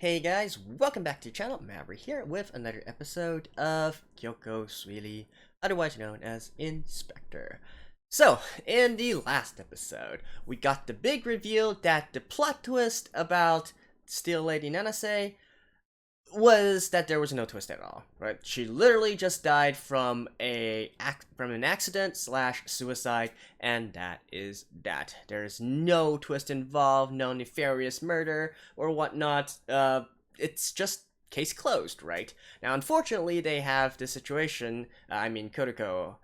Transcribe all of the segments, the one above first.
Hey guys, welcome back to the channel. Maverick here with another episode of Kotoko, otherwise known as Spectre. So, in the last episode, we got the big reveal that the plot twist about Steel Lady Nanase was that there was no twist at all, right? She literally just died from an accident slash suicide, and that is that. There's no twist involved, no nefarious murder or whatnot. It's just case closed, right? Now, unfortunately, they have the situation. Kotoko.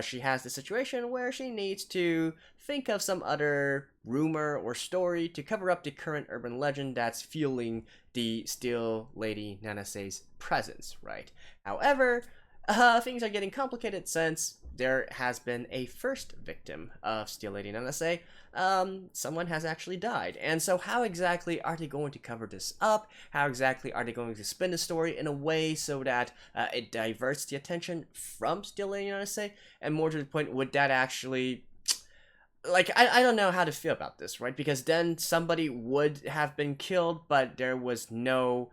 She has the situation where she needs to think of some other rumor or story to cover up the current urban legend that's fueling the Steel Lady Nanase's presence, right? However, things are getting complicated since there has been a first victim of Steel Lady Nanase. Someone has actually died. And so how exactly are they going to cover this up? How exactly are they going to spin the story in a way so that it diverts the attention from Steel Lady Nanase? And more to the point, would that actually I don't know how to feel about this, right? Because then somebody would have been killed, but there was no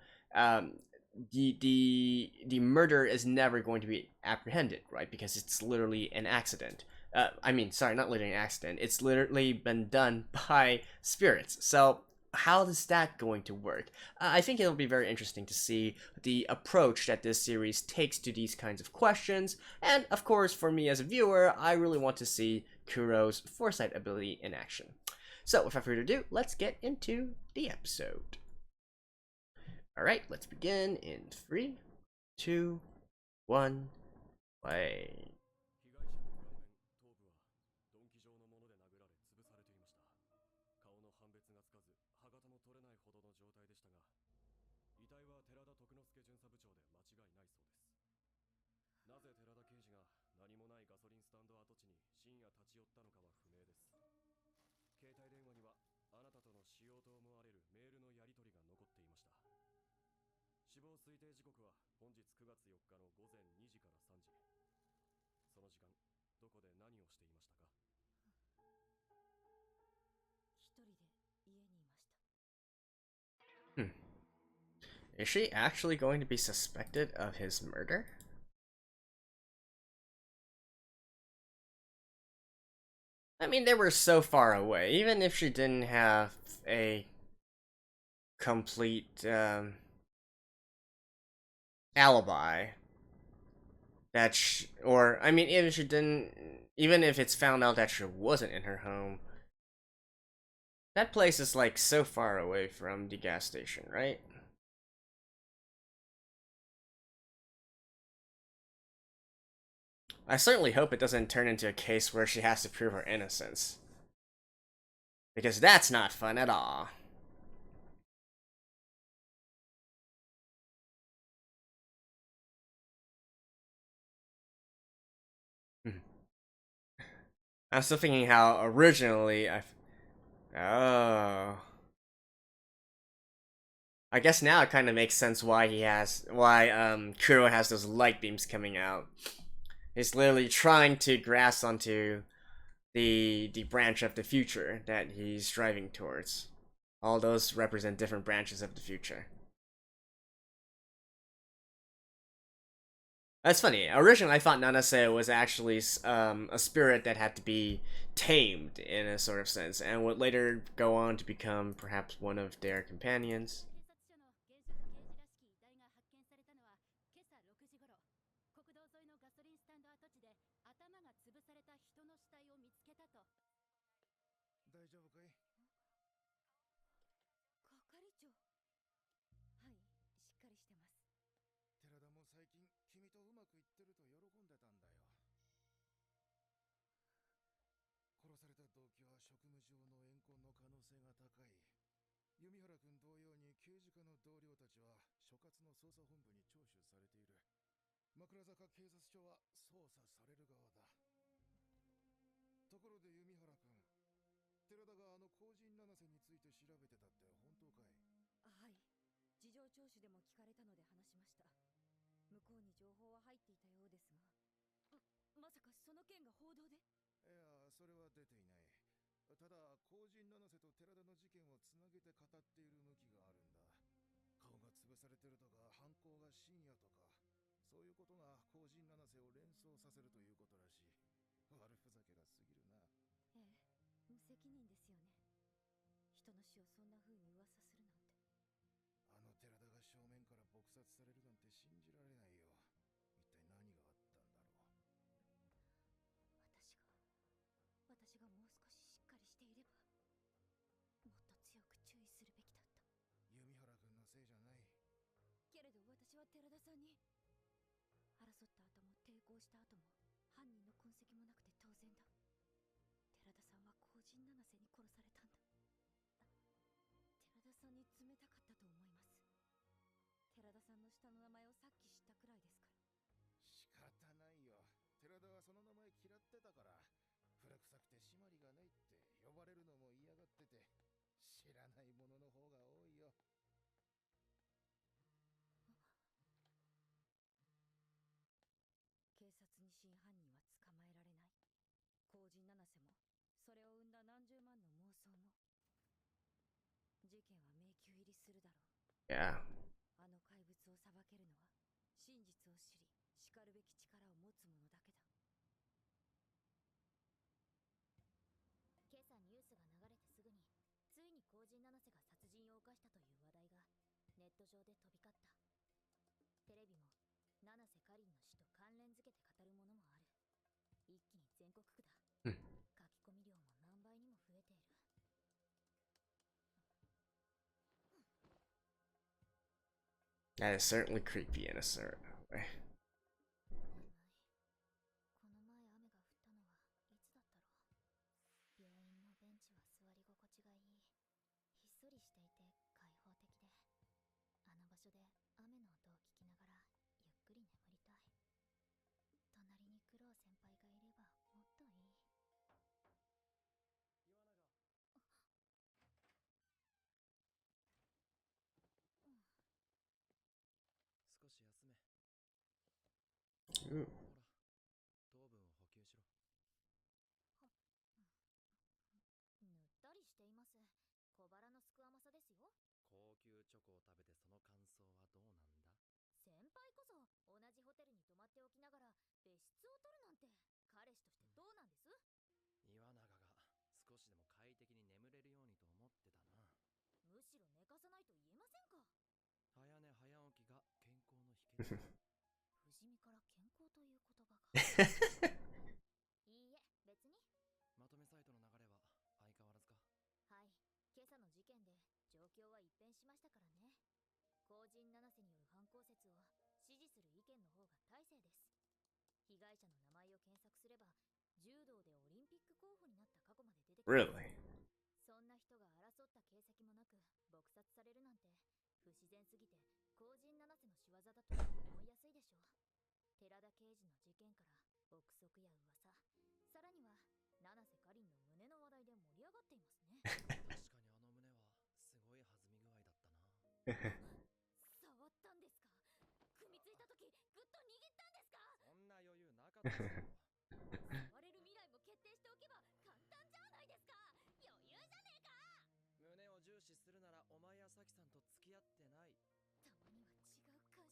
the murder is never going to be apprehended, right? Because it's literally an accident. Sorry, not literally an accident. It's literally been done by spirits. So how is that going to work? I think it'll be very interesting to see the approach that this series takes to these kinds of questions. And of course, for me as a viewer, I really want to see Kuro's foresight ability in action. So without further ado, let's get into the episode. Alright, let's begin in 3, 2, 1, play. Is she actually going to be suspected of his murder? I mean, they were so far away. Even if she didn't have a complete alibi, even if it's found out that she wasn't in her home, that place is like so far away from the gas station, right? I certainly hope it doesn't turn into a case where she has to prove her innocence. Because that's not fun at all. I'm still thinking how originally Oh. I guess now it kind of makes sense why Kuro has those light beams coming out. He's literally trying to grasp onto the branch of the future that he's driving towards. All those represent different branches of the future. That's funny. Originally, I thought Nanase was actually a spirit that had to be tamed in a sort of sense, and would later go on to become perhaps one of their companions. てるとか犯行が深夜とか、そういうことが後陣七瀬を連想させるということらしい。悪ふざけが過ぎるな。ええ、無責任ですよね。人の死をそんな風に噂するなんて。あの寺田が正面から撲殺されるなんて信じられないよ。一体何があったんだろう。私がもう少ししっかりしていれば、もっと強く注意するべきだった。弓原君のせいじゃない。けれど私は寺田さんに、争った後も抵抗した後も犯人の痕跡もなくて当然だ。寺田さんは後陣七瀬に殺されたんだ。寺田さんに冷たかったと思います。寺田さんの下の名前をさっき知ったくらいですから。仕方ないよ。寺田はその名前嫌ってたから。古臭くて締まりがないって呼ばれるのも嫌がってて、知らないものの方が多いよ。警察に真犯人は捕まえられない。後陣七瀬もそれを生んだ何十万の妄想も、事件は迷宮入りするだろう。Yeah. あの怪物を裁けるのは真実を知りしかるべき力を持つ者だけだ。今朝ニュースが流れてすぐに、ついに後陣七瀬が殺人を犯したという話題がネット上で飛び交った。テレビも七瀬かりんの死と関連づけて語るものもある。一気に全国区だ。書き込み量も何倍にも増えている。That is certainly creepy in a certain way. この前雨が降ったのはいつだったろう。病院のベンチは座り心地がいい。ひっそりしていて開放的で、あの場所で雨の音を聞きながらゆっくり眠りたい。隣に苦労先輩がいればもっといい。少し休め。 Ooh. ほら、糖分を補給しろ。ぬったりしています。小腹のすく甘さですよ。高級チョコを食べてその感想はどうなんだ。先輩こそ同じホテルに泊まっておきながら別室を取るなんて、彼氏としてどうなんです？岩永が少しでも快適に眠れるようにと思ってたな。むしろ寝かさないと言えませんか。早寝早起きが健康の秘訣だ。不死身から健康という言葉か。いいえ、別に。まとめサイトの流れは相変わらずか。はい、今朝の事件で状況は一変しましたからね。後陣七瀬による犯行説を支持する意見の方が大勢です。被害者の名前を検索すれば、柔道でオリンピック候補になった過去まで出てきます。Really? そんな人が争った形跡もなく撲殺されるなんて不自然すぎて、後陣七瀬の仕業だと思いやすいでしょう。寺田刑事の事件から憶測や噂、さらには七瀬かりんの胸の話題で盛り上がっていますね。確かにあの胸はすごい弾み具合だったな。触ったんですか？組みついた時グッと握ったんですか？そんな余裕なかったぞ。触れる未来も決定しておけば簡単じゃないですか。余裕じゃねえか。胸を重視するならお前やさきさんと付き合ってない。たまには違う感触を。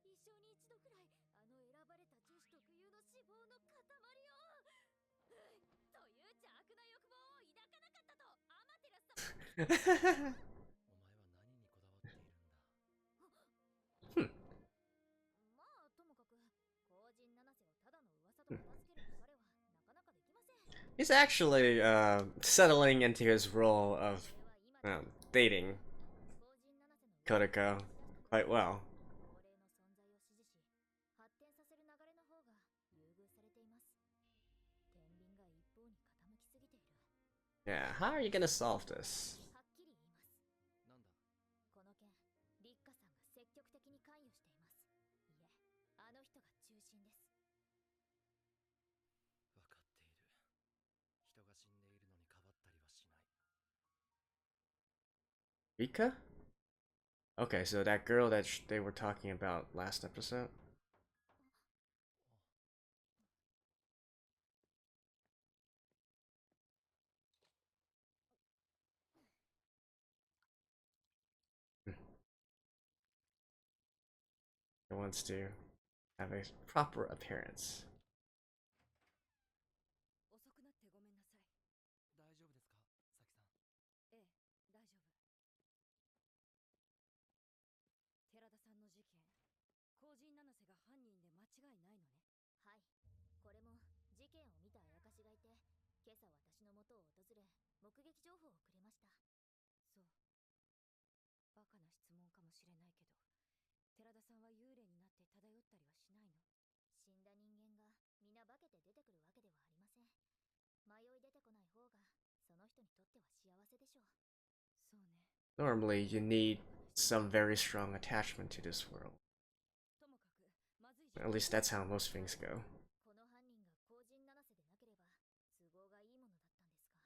一生に一度くらいあの選ばれた女子特有の脂肪の塊を、という邪悪な欲望を抱かなかったとアマテラス様。お前は何にこだわっているんだ。まあともかく後陣七瀬をただの噂と片付ける彼はなかなかできません。 He's actually settling into his role of dating 後陣七瀬の Kotoko quite well. 高齢の存在を支持し発展させる流れの方が優遇されています。天秤が一方に傾きすぎている。 Yeah, how are you gonna solve this? はっきり言います。なんだ。この件、立花さんが積極的に関与しています。いえ、あの人が中心です。わかっている。人が死んでいるのにかばったりはしない。Rika? Okay, so that girl that they were talking about last episode? It wants to have a proper appearance. 遅くなってごめんなさい。大丈夫ですか、サキさん。ええ、大丈夫。寺田さんの事件、後陣七瀬が犯人で間違いないのね。はい。これも事件を見たあやかしがいて、今朝私の元を訪れ、目撃情報をくれました。そう。バカな質問かもしれないけど、寺田さんは幽霊になって漂ったりはしないの？死んだ人間が皆化けて出てくるわけではありません。迷い出てこない方がその人にとっては幸せでしょう。そうね。 Normally, you need some very strong attachment to this world. ともかくまずい At least that's how most things go. この犯人が後陣七瀬でなければ都合がいいものだったんですが、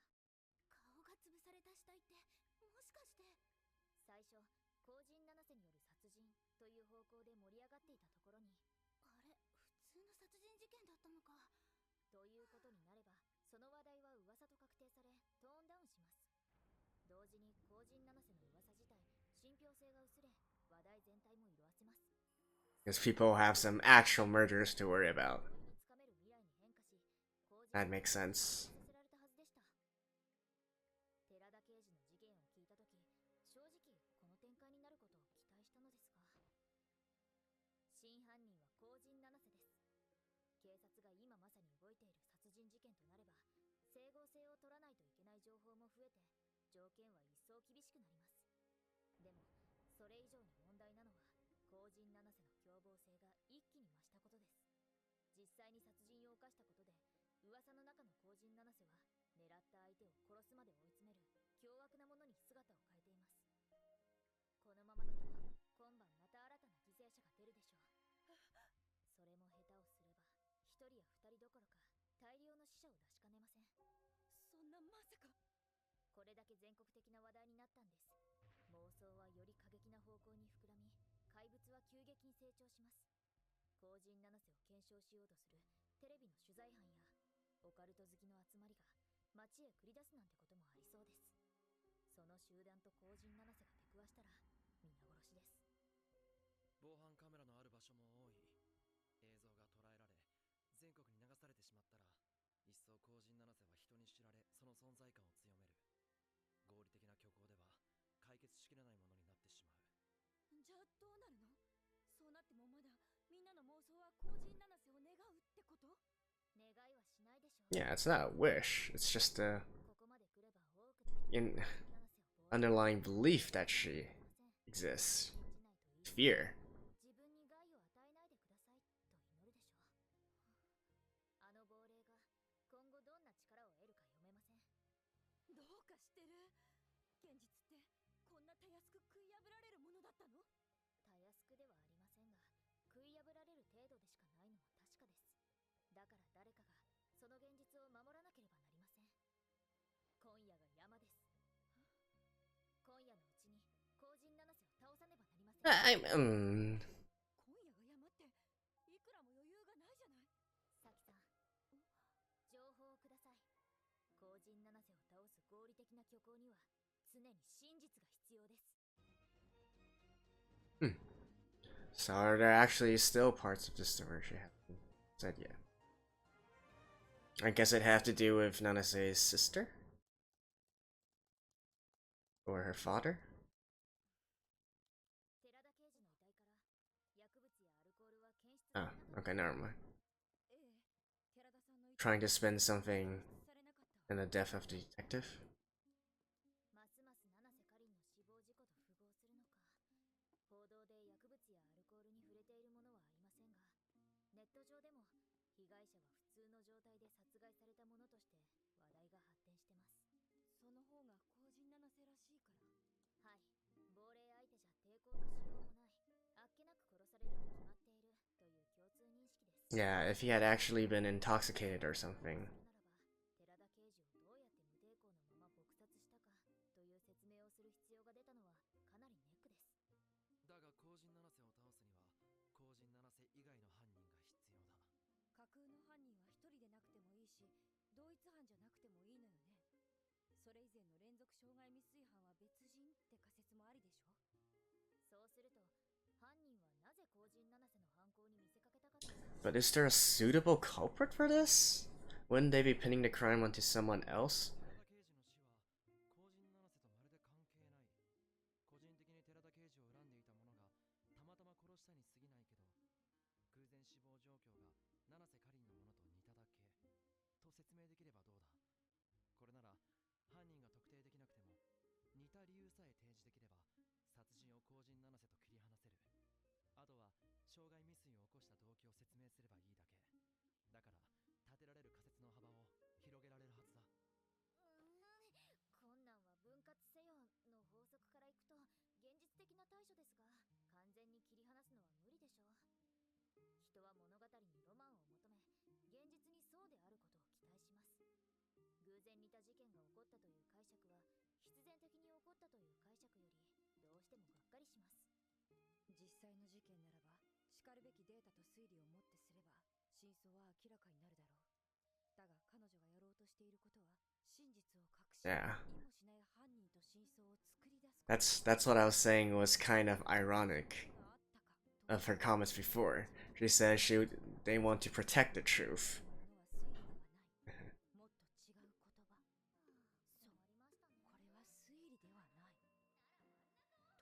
顔が潰された死体ってもしかして。最初後陣七瀬による殺人という方向で盛り上がっていたところに、あれ、普通の殺人事件だったのかということになれば、その話題は噂と確定されトーンダウンします。同時に後陣七瀬の噂自体信憑性が薄れ、話題全体も色あせます。 Because people have some actual murders to worry about. That makes sense. 寺田刑事の事件を聞いたとき、正直この展開になることを期待したのですが、真犯人は後陣七瀬です。警察が今まさに動いている殺人事件となれば、整合性を取らないといけない情報も増えて、条件は一層厳しくなります。でもそれ以上に問題なのは、後陣七瀬の凶暴性が一気に増したことです。実際に殺人を犯したことで、噂の中の後陣七瀬は狙った相手を殺すまで追い詰める凶悪なものに姿を変えています。このままだと今晩また新たな犠牲者が出るでしょう。それも下手をすれば一人や二人どころか大量の死者を出しかねません。そんなまさか。これだけ全国的な話題になったんです。妄想はより過激な方向に膨らみ、怪物は急激に成長します。後陣七瀬を検証しようとするテレビの取材班やオカルト好きの集まりが街へ繰り出すなんてこともありそうです。その集団と後陣七瀬が出くわしたら皆殺しです。防犯カメラのある場所も多い。映像が捉えられ全国に流されてしまったら、一層後陣七瀬は人に知られ、その存在感を強める。合理的な虚構では解決しきれないものになってしまう。じゃあどうなるの？そうなってもまだみんなの妄想は後陣七瀬を願うってこと？願いはしないでしょう。 Yeah, it's not a wish. It's just a ここまで来れば多くの人 in underlying belief that she exists. Fear. 自分に害を与えないでくださいと祈るでしょう。あの亡霊が今後どんな力を得るか読めません。どうかしてる。現実ってこんなたやすく食い破られるものだったの？たやすくではありませんが、食い破られる程度でしかないのは確かです。だから誰かがその現実を守らなければなりません。今夜が山です。今夜のうちに後陣七瀬を倒さねばなりません。今夜が山っていくらも余裕がないじゃない。サキさん、情報をください。後陣七瀬を倒す合理的な虚構には常に真実が必要です。So are there actually still parts of the story she hasn't said yet? I guess it'd have to do with Nanase's sister? Or her father? 寺田刑事の遺体から薬物やアルコールは検出され Oh, なかった。 okay, never mind. ええ、寺田さんの遺体 Trying to spin something されなかった。 in the death of the detective? ますます七瀬かりんの死亡事故と符合するのか。報道で薬物やアルコールに触れているものはありませんが、ネット上でも被害者は普通の状態で殺害されたものとして話題が発展してます。その方が後陣七瀬らしいから。はい、亡霊相手じゃ抵抗のしようもない、あっけなく殺されるに決まっているという共通認識です。 Yeah, if he had actually been intoxicated or something. ならば寺田刑事をどうやって無抵抗のまま撲殺したかという説明をする必要が出たのはかなりネックです。だが後陣七瀬を倒すには後陣七瀬以外の犯人が必要だ。架空の犯人は一人でなくてもいいし、同一犯じゃなくてもいいのよね。それ以前の連続傷害未遂犯は別人って仮説もありでしょ。そうすると犯人はなぜ後陣七瀬の犯行に見せかけたかった。 But is there a suitable culprit for this? Wouldn't they be pinning the crime onto someone else? 寺田刑事の死は後陣七瀬とまるで関係ない。個人的に寺田刑事を恨んでいた者がたまたま殺したに過ぎないけど、偶然死亡状況が七瀬かりんのものと似ただけと説明できればどうだ。これなら犯人が特定できなくても似た理由さえ提示できれば殺人を後陣七瀬と切り離せる。あとは傷害未遂を起こした動機を説明すればいいだけ。だから立てられる仮説の幅を広げられるはずだ。困難は分割せよの法則からいくと現実的な対処ですが、完全に切り離すのは無理でしょう。人は物語にロマンを求め、現実にそうであることを期待します。偶然似た事件が起こったという解釈は必然的に起こったという解釈よりどうしてもがっかりします。実際の事件ならばしかるべきデータと推理をもってすれば真相は明らかになるだろう。だが彼女がやろうとしていることは真実を隠し、Yeah. 意もしない犯人と真相を作り出すこと。 That's what I was saying was kind of ironic of her comments before. She said they want to protect the truth. ものは推理ではない。もっと違う言葉。そう、これは推理ではない。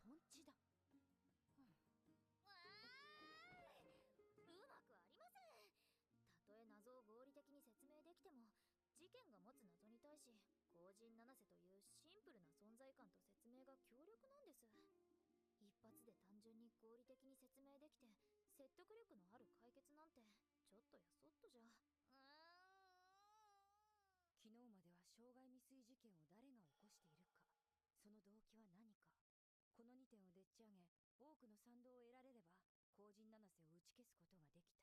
トンチだ。うまくありません。たとえ謎を合理的に説明できても、事件が持つ謎に対し後陣七瀬というシンプルな存在感と説明が強力なんです。一発で単純に合理的に説明できて説得力のある解決なんてちょっとやそっとじゃ。昨日までは傷害未遂事件を誰が起こしているか、その動機は何か、この2点をでっち上げ多くの賛同を得られれば後陣七瀬を打ち消すことができた。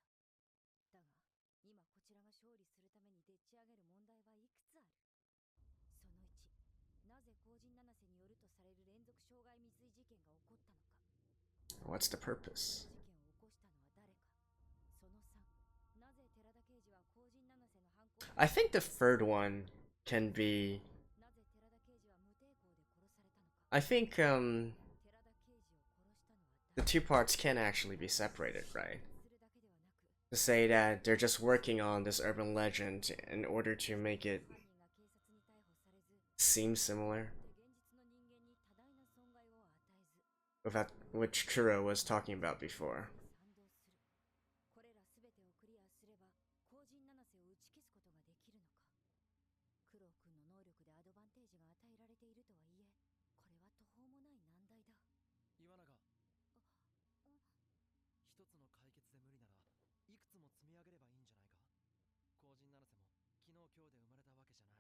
だが今こちらが勝利するためにでっち上げる問題はいくつある。その1、なぜ後陣七瀬によるとされる連続傷害未遂事件が起こったのか。 What's the purpose? 事件を起こしたのは誰か。その3、なぜ寺田刑事は後陣七瀬の犯行。 I think the third one can be. なぜ寺田刑事は無抵抗で殺されたのか。 I think 寺田刑事を殺したのは the 誰か。 two parts can actually be separated, right? するだけではなく、 To say that they're just working on this urban legend in order to make it 犯人が警察に逮捕されず、 seem similar 現実の人間に多大な損害を与えず、 with that which Kuro was talking about before. 賛同する。これらすべてをクリアすれば後陣七瀬を打ち消すことができるのか。クロウ君の能力でアドバンテージが与えられているとはいえ、これは途方もない難題だ。岩永、一つの解決で無理ならいくつも積み上げればいいんじゃないか。後陣七瀬も昨日今日で生まれたわけじゃない。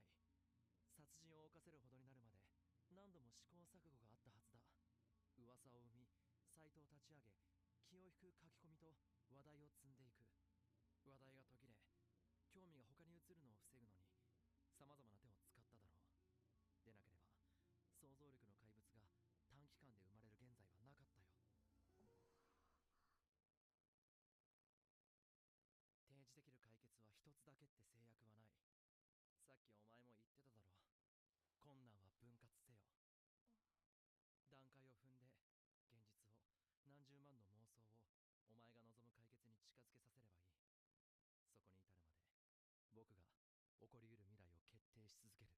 殺人を犯せるほどになるまで何度も試行錯誤があったはずだ。噂を生み、サイトを立ち上げ、気を引く書き込みと話題を積んでいく。話題が途切れ、興味が他に移るのを防ぐのに様々な手を使っただろう。でなければ想像力の怪物が短期間で生まれる現在はなかったよ。提示できる解決は一つだけって制約はない。さっきお前も言ってただろう。困難は分割せよ。段階を踏んで現実を、何十万の妄想をお前が望む解決に近づけさせればいい。そこに至るまで僕が起こりうる未来を決定し続ける。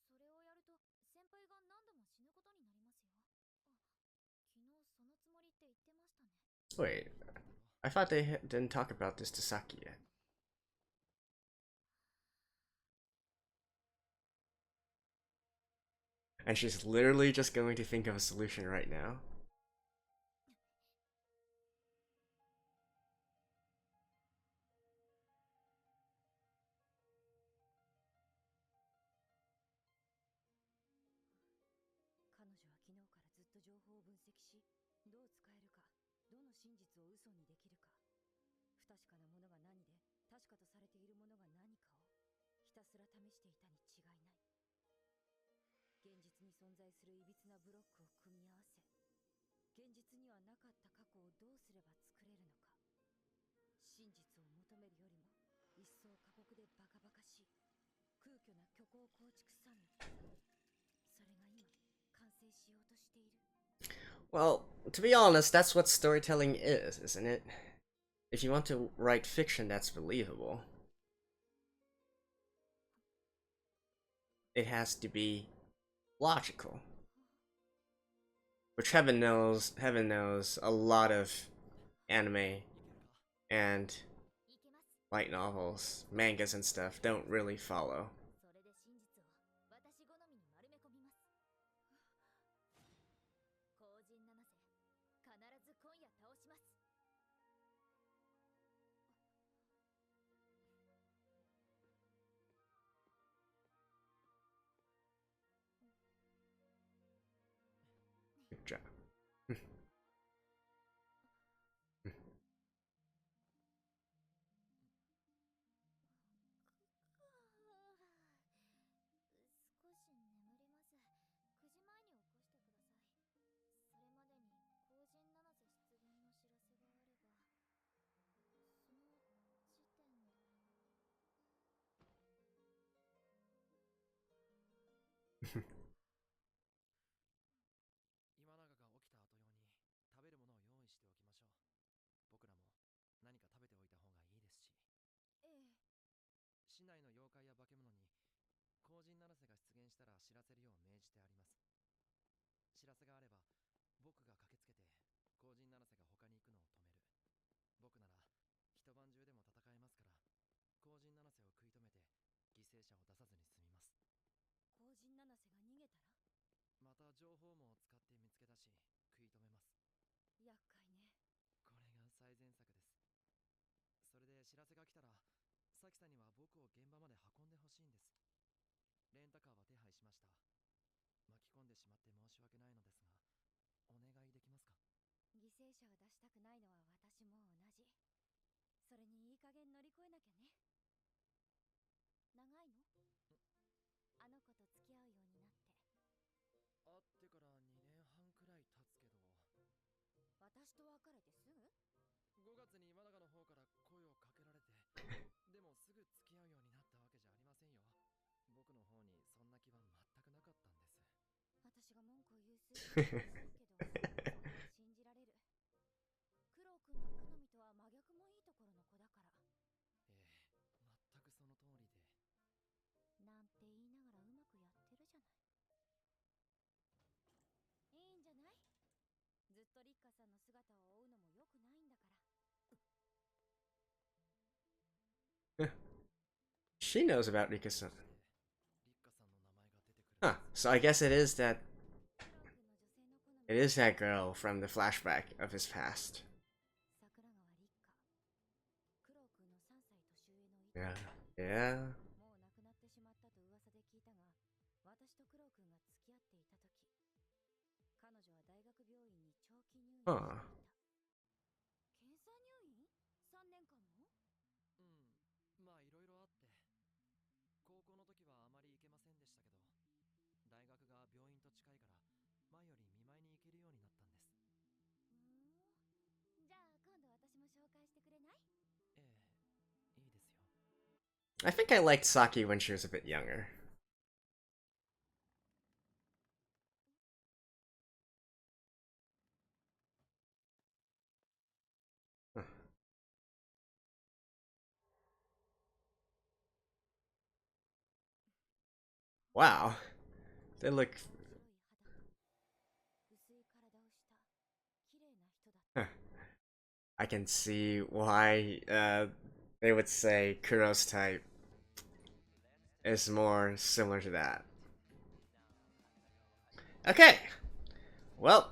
それをやると先輩が何度も死ぬことになりますよ。昨日そのつもりって言ってましたね。 Wait, I thought they didn't talk about this to Saki yet. And she's literally just going to think of a solution right now. 彼女は昨日からずっと情報を分析し、どう使えるか、どの真実を嘘にできるか、不確かなものが何で確かとされているものが何かをひたすら試していたに違いない。現実に存在するいびつなブロックを組み合わせ、現実にはなかった過去をどうすれば作れるのか。真実を求めるよりも一層過酷でバカバカしい空虚な虚構構築サミット、それが今完成しようとしている。Well, to be honest, that's what storytelling is, isn't it? If you want to write fiction that's believable, it has to be logical. Which heaven knows, a lot of anime and いけます。 light novels, mangas and stuff don't really follow. それで真実を私好みに丸め込みます。後陣七瀬、必ず今夜倒します。Good job. 少し眠ります。9時前に起こしてください。それまでに後陣七瀬出現の知らせがあれば、その時点で。今永が起きた後用に食べるものを用意しておきましょう。僕らも何か食べておいた方がいいですし。ええ、市内の妖怪や化け物に後陣七瀬が出現したら知らせるよう命じてあります。知らせがあれば僕が駆けつけて後陣七瀬が他に行くのを止める。僕なら一晩中でも戦えますから、後陣七瀬を食い止めて犠牲者を出さずに済みます。後陣七瀬が逃げたらまた情報網を使って見つけ出し食い止めます。厄介ね。これが最善策です。それで知らせが来たらサキさんには僕を現場まで運んでほしいんです。レンタカーは手配しました。巻き込んでしまって申し訳ないのですが、お願いできますか？犠牲者を出したくないのは私も同じ。それにいい加減乗り越えなきゃね。長いの？あの子と付き合うようになって。会ってから2年半くらい経つけど。私と別れてすぐ5月に今永の方から声をかけられて、でもすぐ付き合うようになったわけじゃありませんよ。僕の方にそんな気は全くなかったんです。私が文句を言う筋もないけど、信じられる。クロウ君の好みとは真逆もいいところの子だから。ええ、全くその通りで。なんて言いながらうまくやってるじゃない。いいんじゃない？ずっとリッカさんの姿を追うのも良くないんだから。She knows about Rika-san. リッカさんの名前が出てくる。 Huh, so I guess it is クロウ君の女性の好み。 it is that girl from the flashback of his past. 桜川リッカ。クロウ君の3歳年上のい Yeah. Yeah. もう亡くなってしまったと噂で聞いたが、私とクロウ君が付き合っていた時、彼女は大学病院に長期入院していた。はあ。検査入院 ?3 年間も？まあいろいろあって、高校の時はあまり行けませんでしたけど、大学が病院と近いから前より見舞いに行けるようになったんです。じゃあ今度私も紹介してくれない？ええ、いいですよ。 I think I liked Saki when she was a bit younger. Huh. Wow. They look. 白い肌と薄い体をした綺麗な人だった。 Huh. I can see why they would say Kuro's type is more similar to that. Okay. Well,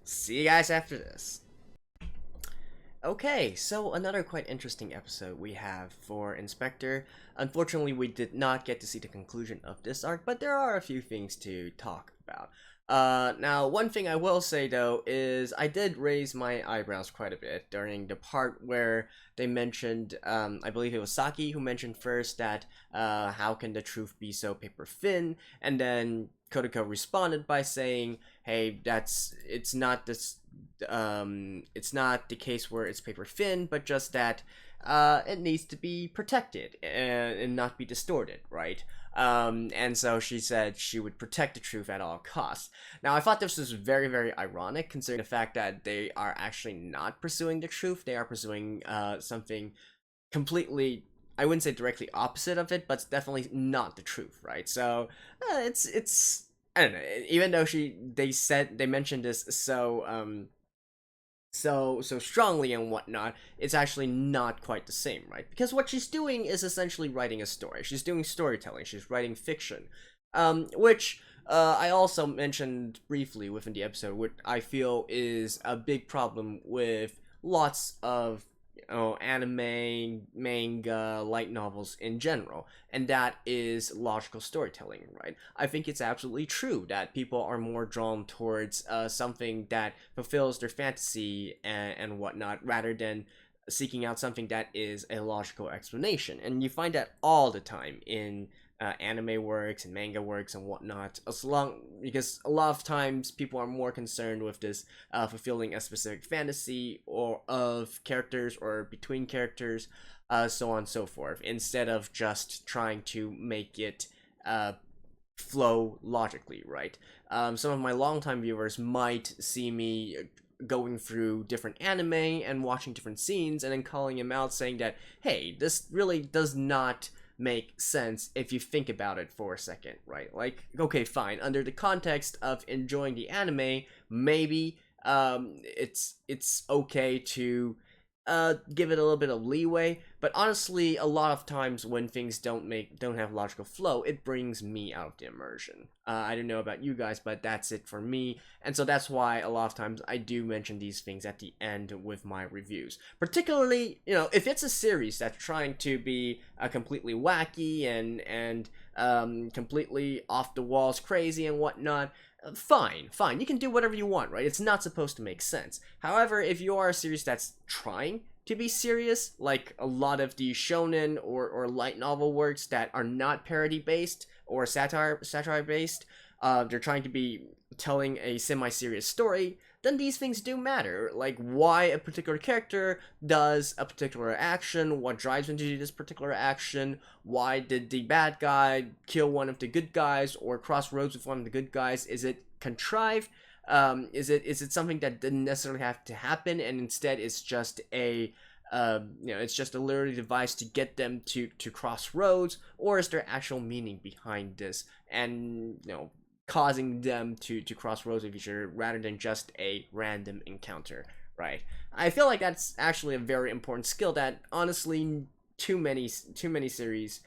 see you guys after this. Okay, so another quite interesting episode we have for Inspector. Unfortunately, we did not get to see the conclusion of this arc, but there are a few things to talk about. Now, one thing I will say though is I did raise my eyebrows quite a bit during the part where they mentioned, I believe it was Saki who mentioned first that, how can the truth be so paper thin? And then Kotoko responded by saying, hey, it's not the case where it's paper thin, but just that it needs to be protected and not be distorted, right? And so she said she would protect the truth at all costs. Now, I thought this was very, very ironic, considering the fact that they are actually not pursuing the truth. They are pursuing something completely, I wouldn't say directly opposite of it, but it's definitely not the truth, right? So it's I don't know. Even though they mentioned this so strongly and whatnot, it's actually not quite the same, right? Because what she's doing is essentially writing a story. She's doing storytelling. She's writing fiction, which I also mentioned briefly within the episode, which I feel is a big problem with lots of anime, manga, light novels in general, and that is logical storytelling, right? I think it's absolutely true that people are more drawn towards something that fulfills their fantasy and whatnot, rather than seeking out something that is a logical explanation. And you find that all the time in anime works and manga works and whatnot, as long because a lot of times people are more concerned with this fulfilling a specific fantasy or of characters or between characters, so on and so forth, instead of just trying to make it flow logically, right? Some of my longtime viewers might see me going through different anime and watching different scenes and then calling him out, saying that, hey, this really does not make sense if you think about it for a second, right? Like, okay, fine, under the context of enjoying the anime, maybe it's okay to give it a little bit of leeway, but honestly, a lot of times when things don't have logical flow, it brings me out of the immersion. I don't know about you guys, but that's it for me, and so that's why a lot of times I do mention these things at the end with my reviews. Particularly, if it's a series that's trying to be completely wacky and completely off the walls, crazy and whatnot. Fine, you can do whatever you want, right? It's not supposed to make sense. However, if you are a series that's trying to be serious, like a lot of the shonen or light novel works that are not parody based or satire based, they're trying to be telling a semi-serious story, then these things do matter. Like why a particular character does a particular action, what drives him to do this particular action, why did the bad guy kill one of the good guys or cross roads with one of the good guys? Is it contrived? Is it something that didn't necessarily have to happen, and instead it's just it's just a literary device to get them to cross roads, or is there actual meaning behind this, and causing them to cross roads with each other rather than just a random encounter, right? I feel like that's actually a very important skill that honestly too many series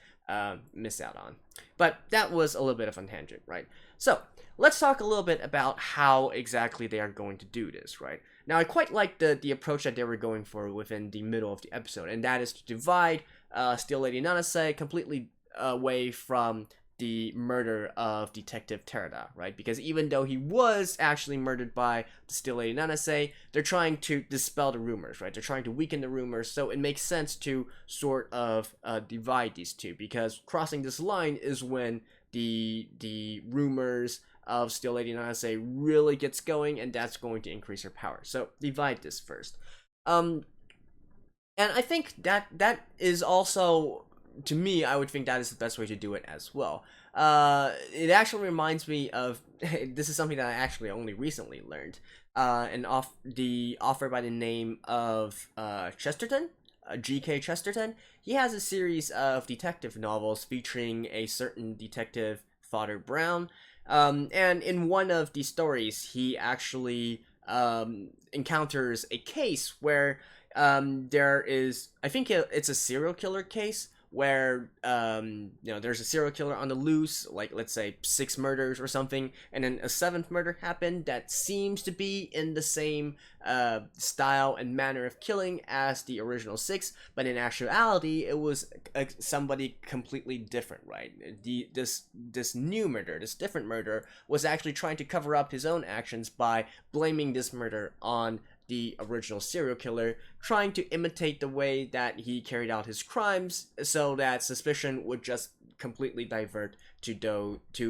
miss out on. But that was a little bit of a tangent, right? So let's talk a little bit about how exactly they are going to do this, right? Now, I quite like the approach that they were going for within the middle of the episode, and that is to divide Steel Lady Nanase completely away from the murder of Detective Terada, right? Because even though he was actually murdered by the Steel Lady Nanase, they're trying to dispel the rumors, right? They're trying to weaken the rumors, so it makes sense to sort of divide these two, because crossing this line is when the rumors of Steel Lady Nanase really gets going, and that's going to increase her power. So divide this first. And I think that is also, to me, I would think that is the best way to do it as well. It actually reminds me of this is something that I actually only recently learned. The author by the name of Chesterton, G.K. Chesterton. He has a series of detective novels featuring a certain detective, Father Brown. And in one of the stories, he actually encounters a case where there is, I think it's a serial killer case, where there's a serial killer on the loose, like let's say 6 murders or something, and then a 7th murder happened that seems to be in the same style and manner of killing as the original 6, but in actuality it was somebody completely different, right? This new murder, this different murder, was actually trying to cover up his own actions by blaming this murder on the original serial killer, trying to imitate the way that he carried out his crimes so that suspicion would just completely divert to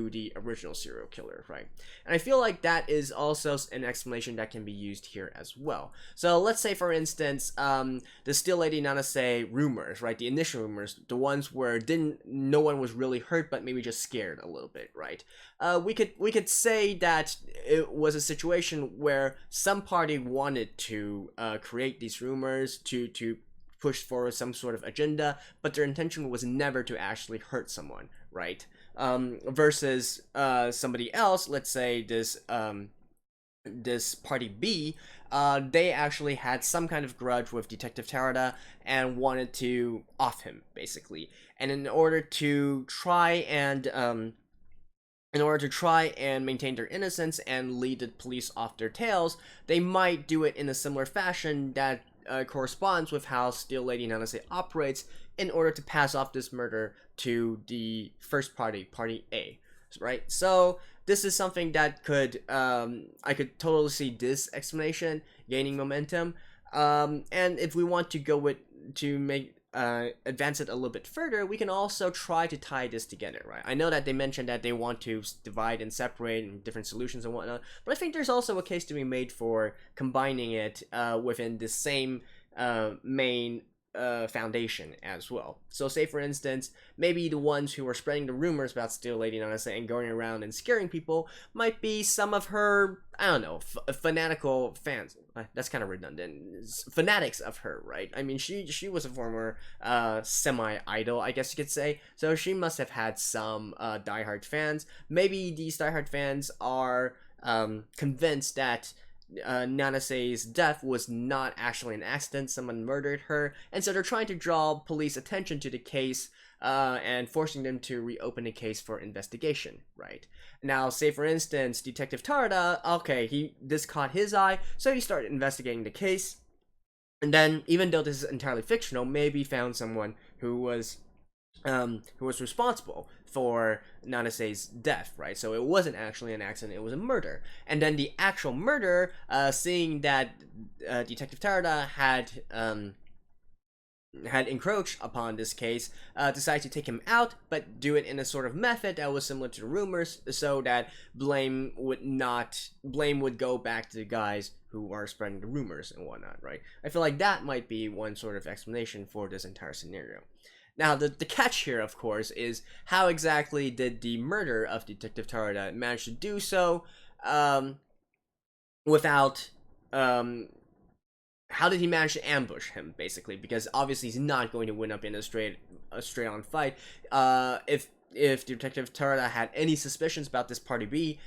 the original serial killer, right? And I feel like that is also an explanation that can be used here as well. So let's say, for instance, the Still Lady Nanase rumors, right? The initial rumors, the ones where no one was really hurt, but maybe just scared a little bit, right? We could say that it was a situation where some party wanted to create these rumors to push for some sort of agenda, but their intention was never to actually hurt someone, right? Versus somebody else, let's say this party B, they actually had some kind of grudge with Detective Tarada and wanted to off him, basically. And in order to try and maintain their innocence and lead the police off their tails, they might do it in a similar fashion that corresponds with how Steel Lady Nanase operates in order to pass off this murder to the first party, Party A, right? So this is something that I could totally see this explanation gaining momentum. And if we want to advance it a little bit further, we can also try to tie this together, right? I know that they mentioned that they want to divide and separate and different solutions and whatnot, but I think there's also a case to be made for combining it within the same main foundation as well. So say, for instance, maybe the ones who are spreading the rumors about Steel Lady Nanase and going around and scaring people might be some of her, I don't know, fanatical fans. That's kind of redundant. Fanatics of her, right? I mean, she was a former semi-idol, I guess you could say. So she must have had some diehard fans. Maybe these diehard fans are convinced that Nanase's death was not actually an accident, someone murdered her, and so they're trying to draw police attention to the case and forcing them to reopen the case for investigation, right? Now, say for instance, Detective Tarada, okay, this caught his eye, so he started investigating the case, and then, even though this is entirely fictional, maybe found someone who was responsible for Nanase's death, right? So it wasn't actually an accident, it was a murder. And then the actual murderer, seeing that Detective Tarada had encroached upon this case, decided to take him out, but do it in a sort of method that was similar to the rumors, so that blame would go back to the guys who are spreading the rumors and whatnot, right? I feel like that might be one sort of explanation for this entire scenario. Now, the catch here, of course, is how exactly did the murder of Detective Tarada manage to do so without... how did he manage to ambush him, basically? Because obviously he's not going to win up in a straight-on fight. If Detective Tarada had any suspicions about this Party B,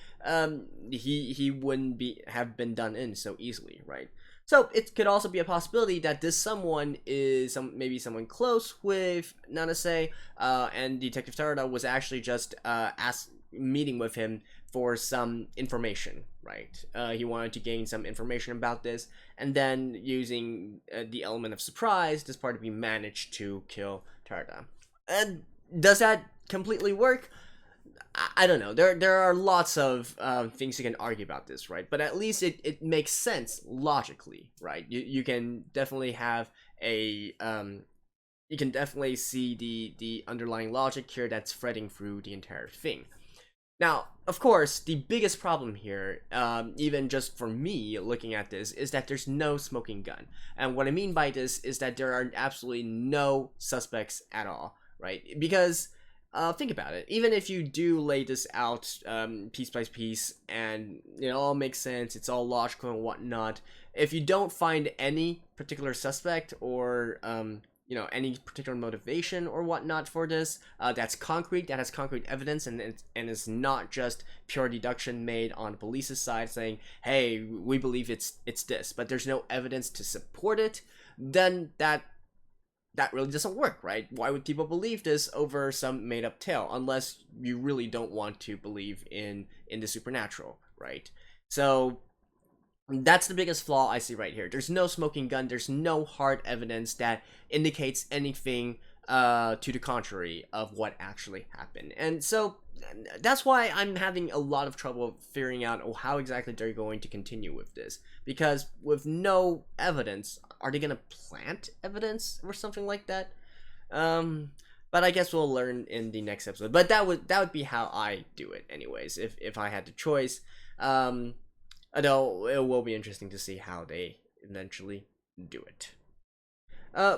he wouldn't have been done in so easily, right? So it could also be a possibility that this someone is maybe someone close with Nanase, and Detective Tarada was actually just meeting with him for some information, right? He wanted to gain some information about this, and then using the element of surprise, this Party B managed to kill Tarada. And does that completely work? I don't know. There are lots of things you can argue about this, right? But at least it makes sense logically, right? You can definitely have you can definitely see the underlying logic here that's threading through the entire thing. Now, of course, the biggest problem here, even just for me looking at this, is that there's no smoking gun. And what I mean by this is that there are absolutely no suspects at all, right? Because think about it. Even if you do lay this out piece by piece, and it all makes sense, it's all logical and whatnot, if you don't find any particular suspect or any particular motivation or whatnot for this, that has concrete evidence, and it's not just pure deduction made on the police's side saying, hey, we believe it's this, but there's no evidence to support it, then that really doesn't work, right? Why would people believe this over some made-up tale, unless you really don't want to believe in the supernatural, right? So that's the biggest flaw I see right here. There's no smoking gun, there's no hard evidence that indicates anything to the contrary of what actually happened. And so that's why I'm having a lot of trouble figuring out how exactly they're going to continue with this. Because with no evidence, are they going to plant evidence or something like that? But I guess we'll learn in the next episode. But that would be how I do it, anyways. If I had the choice, although it will be interesting to see how they eventually do it.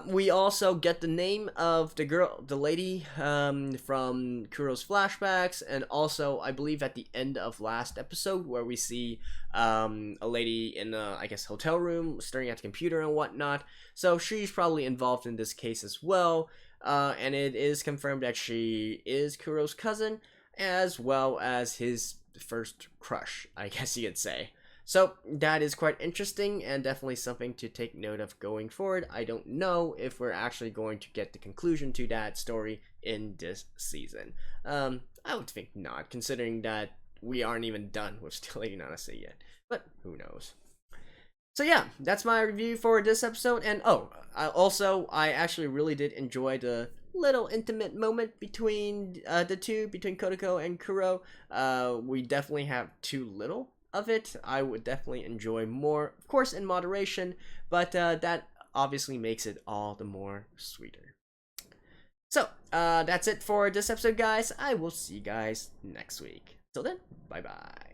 We also get the name of the lady from Kuro's flashbacks, and also I believe at the end of last episode where we see a lady in a, I guess, hotel room staring at the computer and whatnot. So she's probably involved in this case as well, and it is confirmed that she is Kuro's cousin as well as his first crush, I guess you could say. So that is quite interesting and definitely something to take note of going forward. I don't know if we're actually going to get the conclusion to that story in this season. I would think not, considering that we aren't even done with Still Lady Nanase yet. But who knows? So yeah, that's my review for this episode. And I actually really did enjoy the little intimate moment between the two, between Kotoko and Kuro. We definitely have too little of it. I would definitely enjoy more, of course in moderation, but that obviously makes it all the more sweeter. So that's it for this episode, guys. I will see you guys next week. Till then, bye bye.